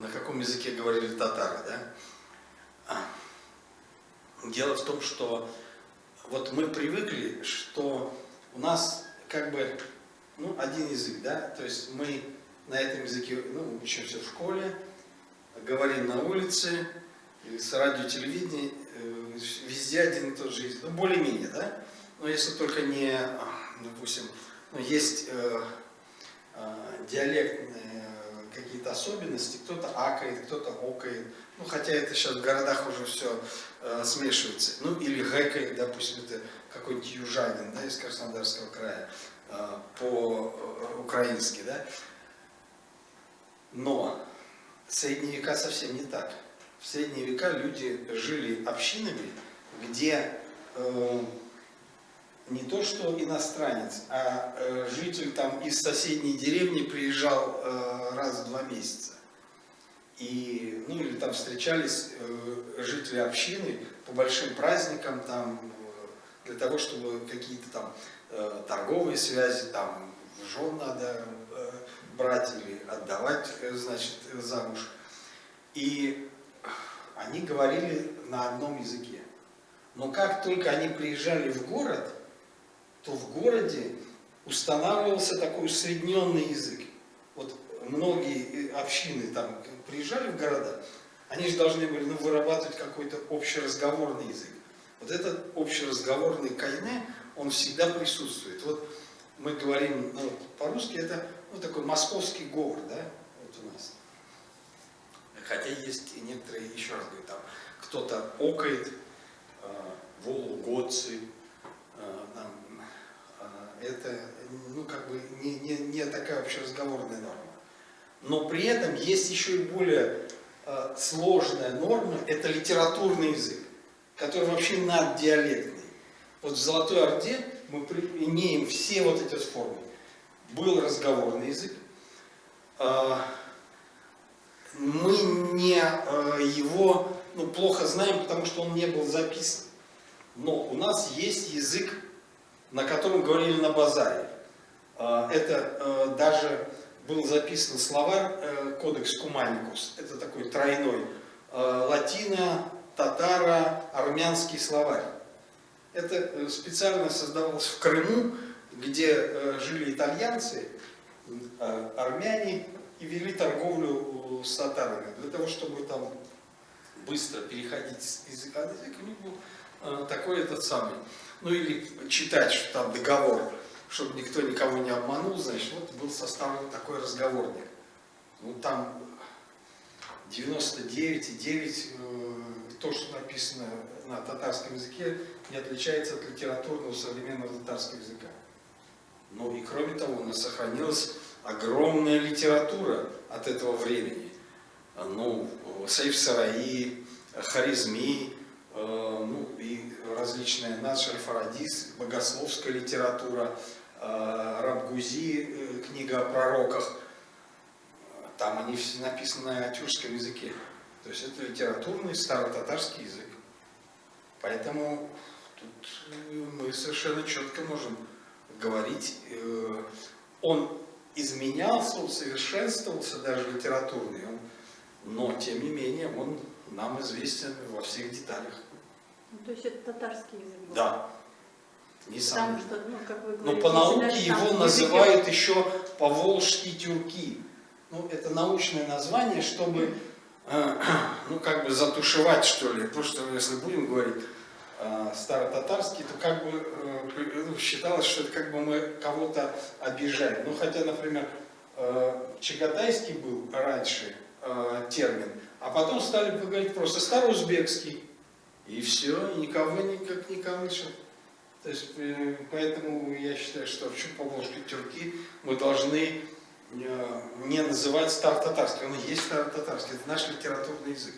На каком языке говорили татары, да? Дело в том, что вот мы привыкли, что у нас как бы один язык, да, то есть мы на этом языке учимся в школе, говорим на улице, с радио, телевидения, везде один и тот же язык, более-менее, да, но если только не, допустим, есть диалектные какие-то особенности, кто-то акает, кто-то окает, хотя это сейчас в городах уже все смешивается, или гэкает, допустим, это какой-нибудь южанин, да, из Краснодарского края, по-украински, да, но в средние века совсем не так. В средние века люди жили общинами, где не то что иностранец, а житель там из соседней деревни приезжал раз в 2 месяца. И, или там встречались жители общины по большим праздникам, там, для того, чтобы какие-то там торговые связи, там, жен надо брать или отдавать, значит, замуж. И они говорили на одном языке. Но как только они приезжали в город, то в городе устанавливался такой усредненный язык. Вот многие общины там приезжали в города, они же должны были вырабатывать какой-то общеразговорный язык. Вот этот общеразговорный кайне, он всегда присутствует. Вот мы говорим по-русски, это такой московский говор, да, вот у нас. Хотя есть и некоторые, еще раз говорю, там кто-то окает, вологодцы, это не такая общеразговорная норма. Но при этом есть еще и более сложная норма, это литературный язык, который вообще наддиалектный. Вот в Золотой Орде мы имеем все вот эти формы. Был разговорный язык, мы его плохо знаем, потому что он не был записан. Но у нас есть язык, на котором говорили на базаре. Это даже был записан словарь, кодекс Куманикус, это такой тройной, латино, татаро, армянский словарь. Это специально создавалось в Крыму, где жили итальянцы, армяне, и вели торговлю с татарами. Для того, чтобы там быстро переходить с языка на язык, у них был такой или читать, что там договор, чтобы никто никого не обманул, значит, вот был составлен такой разговорник. Там 99,9, то, что написано на татарском языке, не отличается от литературного современного татарского языка. И кроме того, у нас сохранилась огромная литература от этого времени. Сейф-Сараи, Хорезми, и различная Надж-аль-Фарадис, богословская литература, Рабгузи, книга о пророках. Там они все написаны на тюркском языке. То есть это литературный старотатарский язык. Поэтому тут мы совершенно четко можем говорить. Он изменялся, усовершенствовался даже литературный, но тем не менее он нам известен во всех деталях. То есть это татарский язык был? Да. Несомненно. Потому что, как вы Но говорите, по науке его называют языки... еще поволжские тюрки. Это научное название, чтобы затушевать, что ли. Потому что если будем говорить старотатарский, то считалось, что это мы кого-то обижаем. Хотя, например, чагатайский был раньше термин, а потом стали говорить просто староузбекский. И все, и никого никак не камышет. То есть, поэтому я считаю, что в поволжской тюрки мы должны не называть старотатарский. Он и есть старотатарский, это наш литературный язык.